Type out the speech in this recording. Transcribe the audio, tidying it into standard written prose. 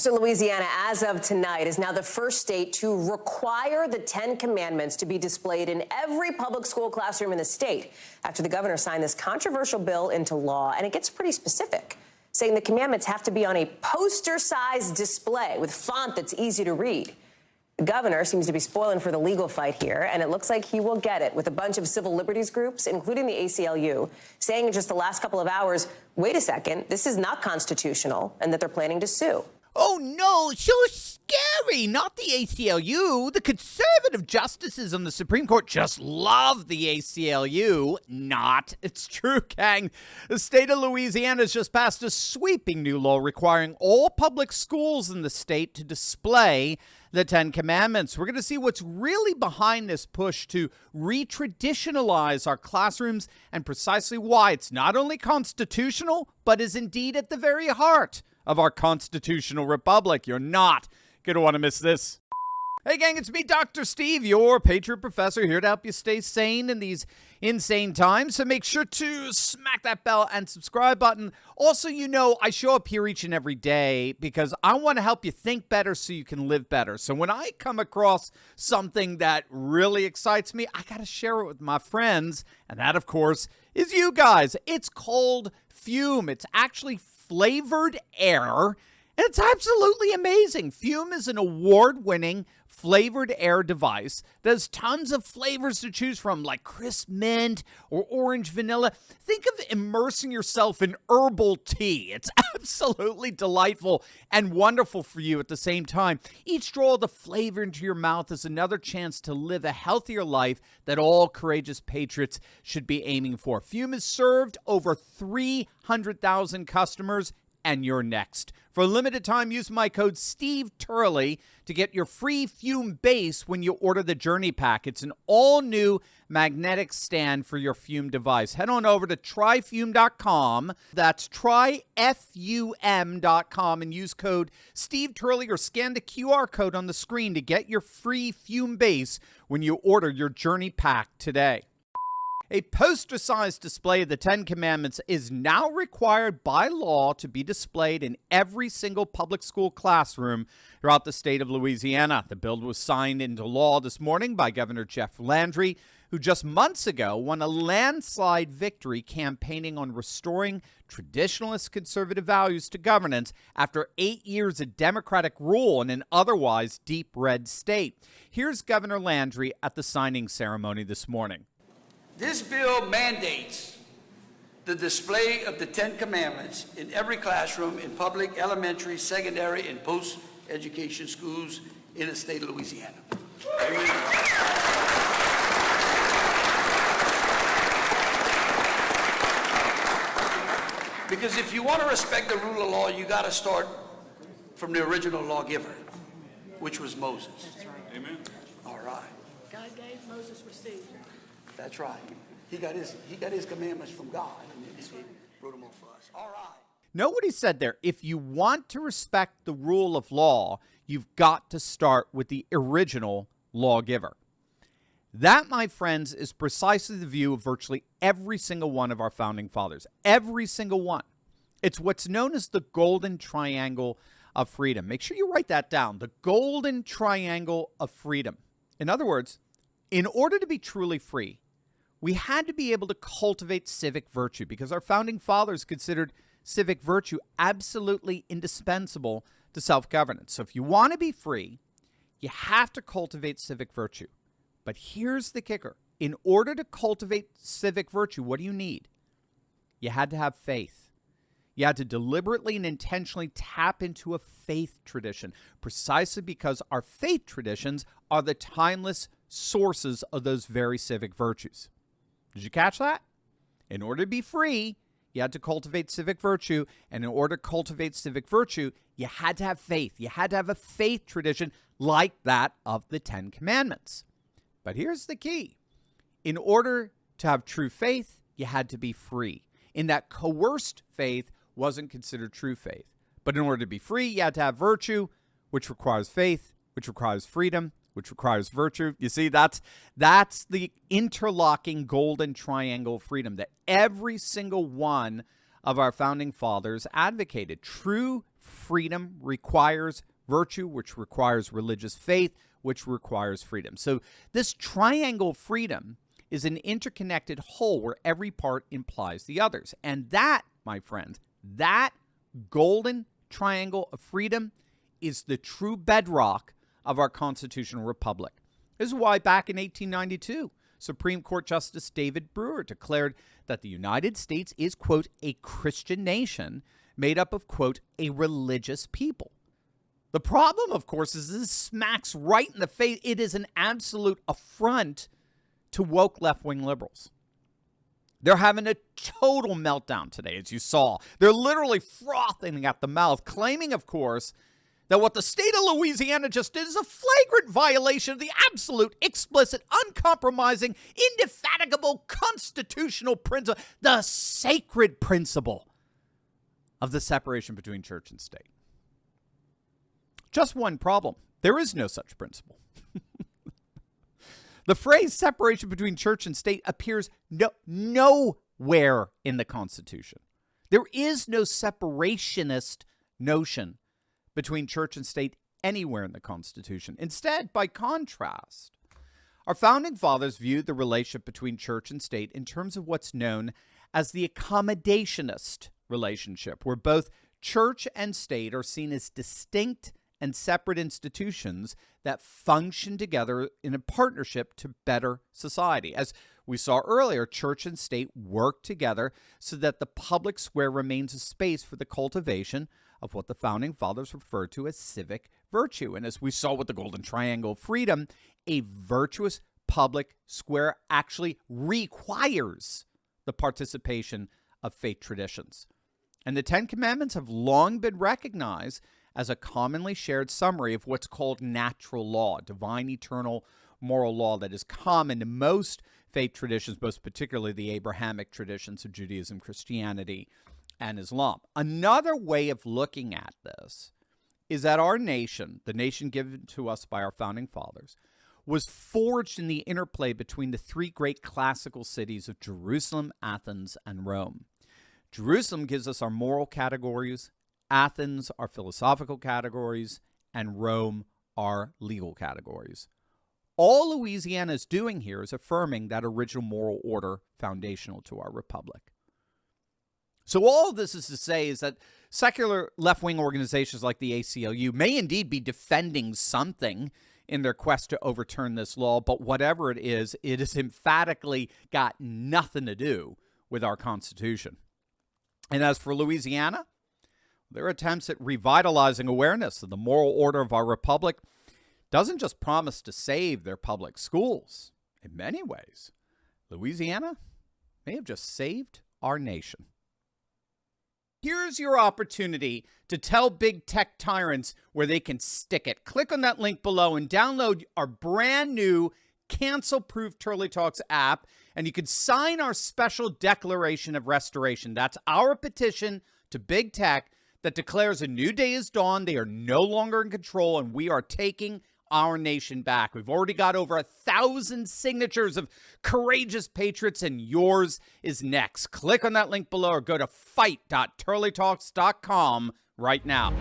So Louisiana, as of tonight, is now the first state to require the 10 commandments to be displayed in every public school classroom in the state after the governor signed this controversial bill into law. And it gets pretty specific, saying the commandments have to be on a poster-sized display with font that's easy to read. The governor seems to be spoiling for the legal fight here, and it looks like he will get it, with a bunch of civil liberties groups, including the ACLU, saying in just the last couple of hours, wait a second, this is not constitutional, and that they're planning to sue. Oh no, so scary. Not the ACLU. The conservative justices on the Supreme Court just love the ACLU. Not. It's true, gang. The state of Louisiana has just passed a sweeping new law requiring all public schools in the state to display the 10 Commandments. We're going to see what's really behind this push to re-traditionalize our classrooms and precisely why it's not only constitutional, but is indeed at the very heart of our constitutional republic. You're not going to want to miss this. Hey gang, it's me, Dr. Steve, your Patriot professor, here to help you stay sane in these insane times. So make sure to smack that bell and subscribe button. Also, you know, I show up here each and every day because I want to help you think better so you can live better. So when I come across something that really excites me, I got to share it with my friends. And that, of course, is you guys. It's called Fume. It's actually flavored air, and it's absolutely amazing. Fume is an award-winning flavored air device that has tons of flavors to choose from, like crisp mint or orange vanilla. Think of immersing yourself in herbal tea. It's absolutely delightful and wonderful for you at the same time. Each draw of the flavor into your mouth is another chance to live a healthier life that all courageous patriots should be aiming for. Fume has served over 300,000 customers, and you're next. For a limited time, use my code Steve Turley to get your free Fume base when you order the Journey Pack. It's an all-new magnetic stand for your Fume device. Head on over to tryfume.com. That's tryfum.com and use code Steve Turley or scan the QR code on the screen to get your free Fume base when you order your Journey Pack today. A poster-sized display of the 10 Commandments is now required by law to be displayed in every single public school classroom throughout the state of Louisiana. The bill was signed into law this morning by Governor Jeff Landry, who just months ago won a landslide victory campaigning on restoring traditionalist conservative values to governance after 8 years of Democratic rule in an otherwise deep red state. Here's Governor Landry at the signing ceremony this morning. This bill mandates the display of the 10 Commandments in every classroom in public, elementary, secondary, and post-education schools in the state of Louisiana. Because if you want to respect the rule of law, you got to start from the original lawgiver, which was Moses. That's right. Amen. All right. God gave, Moses received. That's right. He got his commandments from God, and then he wrote them on for us. All right. Know what he said there? If you want to respect the rule of law, you've got to start with the original lawgiver. That, my friends, is precisely the view of virtually every single one of our founding fathers. Every single one. It's what's known as the golden triangle of freedom. Make sure you write that down. The golden triangle of freedom. In other words, in order to be truly free, we had to be able to cultivate civic virtue because our founding fathers considered civic virtue absolutely indispensable to self-governance. So if you want to be free, you have to cultivate civic virtue. But here's the kicker. In order to cultivate civic virtue, what do you need? You had to have faith. You had to deliberately and intentionally tap into a faith tradition, precisely because our faith traditions are the timeless sources of those very civic virtues. Did you catch that? In order to be free, you had to cultivate civic virtue. And in order to cultivate civic virtue, you had to have faith. You had to have a faith tradition like that of the 10 Commandments. But here's the key. In order to have true faith, you had to be free. In that coerced faith wasn't considered true faith. But in order to be free, you had to have virtue, which requires faith, which requires freedom, which requires virtue. You see, that's the interlocking golden triangle of freedom that every single one of our founding fathers advocated. True freedom requires virtue, which requires religious faith, which requires freedom. So this triangle of freedom is an interconnected whole where every part implies the others. And that, my friend, that golden triangle of freedom is the true bedrock of our constitutional republic. This is why back in 1892, Supreme Court Justice David Brewer declared that the United States is, quote, a Christian nation made up of, quote, a religious people. The problem, of course, is this smacks right in the face. It is an absolute affront to woke left-wing liberals. They're having a total meltdown today, as you saw. They're literally frothing at the mouth, claiming, of course, that what the state of Louisiana just did is a flagrant violation of the absolute, explicit, uncompromising, indefatigable constitutional principle, the sacred principle of the separation between church and state. Just one problem. There is no such principle. The phrase separation between church and state appears nowhere in the Constitution. There is no separationist notion between church and state anywhere in the Constitution. Instead, by contrast, our founding fathers viewed the relationship between church and state in terms of what's known as the accommodationist relationship, where both church and state are seen as distinct and separate institutions that function together in a partnership to better society. As we saw earlier, church and state work together so that the public square remains a space for the cultivation of what the founding fathers referred to as civic virtue. And as we saw with the Golden Triangle of Freedom, a virtuous public square actually requires the participation of faith traditions. And the Ten Commandments have long been recognized as a commonly shared summary of what's called natural law, divine, eternal, moral law that is common to most faith traditions, most particularly the Abrahamic traditions of Judaism, Christianity, and Islam. Another way of looking at this is that our nation, the nation given to us by our founding fathers, was forged in the interplay between the three great classical cities of Jerusalem, Athens, and Rome. Jerusalem gives us our moral categories, Athens our philosophical categories, and Rome our legal categories. All Louisiana is doing here is affirming that original moral order foundational to our republic. So all of this is to say is that secular left-wing organizations like the ACLU may indeed be defending something in their quest to overturn this law, but whatever it is emphatically got nothing to do with our Constitution. And as for Louisiana, their attempts at revitalizing awareness of the moral order of our republic doesn't just promise to save their public schools. In many ways, Louisiana may have just saved our nation. Here's your opportunity to tell big tech tyrants where they can stick it. Click on that link below and download our brand new cancel-proof Turley Talks app, and you can sign our special declaration of restoration. That's our petition to big tech that declares a new day is dawned. They are no longer in control, and we are taking our nation back. We've already got over 1,000 signatures of courageous patriots, and yours is next. Click on that link below or go to fight.turleytalks.com right now.